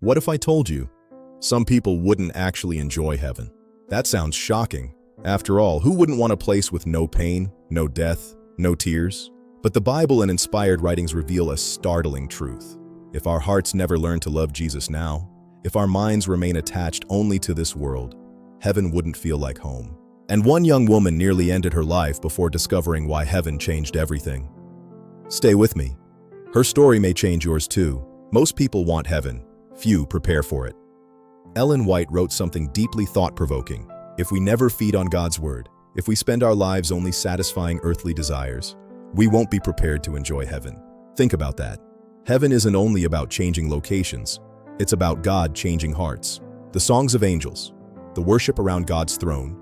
What if I told you some people wouldn't actually enjoy heaven? That sounds shocking. After all, who wouldn't want a place with no pain, no death, no tears? But the Bible and inspired writings reveal a startling truth. If our hearts never learn to love Jesus now, if our minds remain attached only to this world, heaven wouldn't feel like home. And one young woman nearly ended her life before discovering why heaven changed everything. Stay with me. Her story may change yours too. Most people want heaven. Few prepare for it. Ellen White wrote something deeply thought-provoking. If we never feed on God's word, if we spend our lives only satisfying earthly desires, we won't be prepared to enjoy heaven. Think about that. Heaven isn't only about changing locations. It's about God changing hearts. The songs of angels, the worship around God's throne,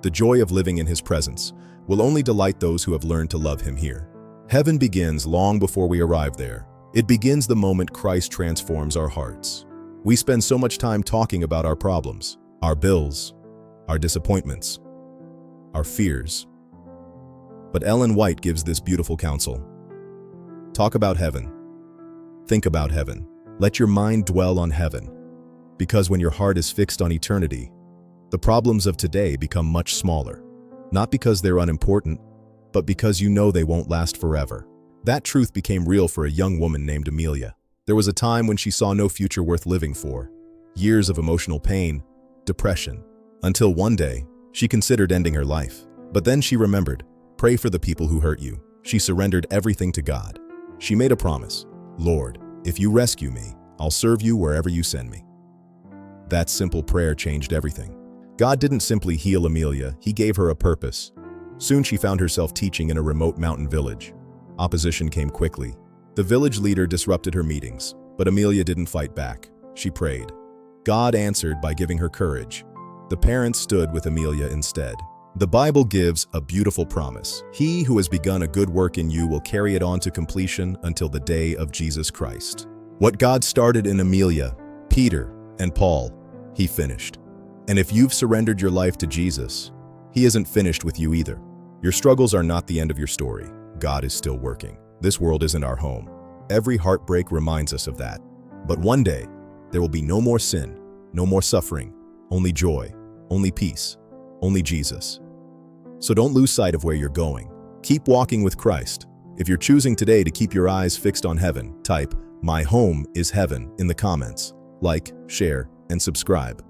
the joy of living in His presence will only delight those who have learned to love Him here. Heaven begins long before we arrive there. It begins the moment Christ transforms our hearts. We spend so much time talking about our problems, our bills, our disappointments, our fears. But Ellen White gives this beautiful counsel. Talk about heaven. Think about heaven. Let your mind dwell on heaven. Because when your heart is fixed on eternity, the problems of today become much smaller. Not because they're unimportant, but because you know they won't last forever. That truth became real for a young woman named Amelia. There was a time when she saw no future worth living for. Years of emotional pain, depression, until one day, she considered ending her life. But then she remembered, pray for the people who hurt you. She surrendered everything to God. She made a promise, Lord, if you rescue me, I'll serve you wherever you send me. That simple prayer changed everything. God didn't simply heal Amelia, He gave her a purpose. Soon she found herself teaching in a remote mountain village. Opposition came quickly. The village leader disrupted her meetings, but Amelia didn't fight back. She prayed. God answered by giving her courage. The parents stood with Amelia instead. The Bible gives a beautiful promise. He who has begun a good work in you will carry it on to completion until the day of Jesus Christ. What God started in Amelia, Peter, and Paul, He finished. And if you've surrendered your life to Jesus, He isn't finished with you either. Your struggles are not the end of your story. God is still working. This world isn't our home. Every heartbreak reminds us of that. But one day, there will be no more sin, no more suffering, only joy, only peace, only Jesus. So don't lose sight of where you're going. Keep walking with Christ. If you're choosing today to keep your eyes fixed on heaven, type, "My home is heaven" in the comments. Like, share, and subscribe.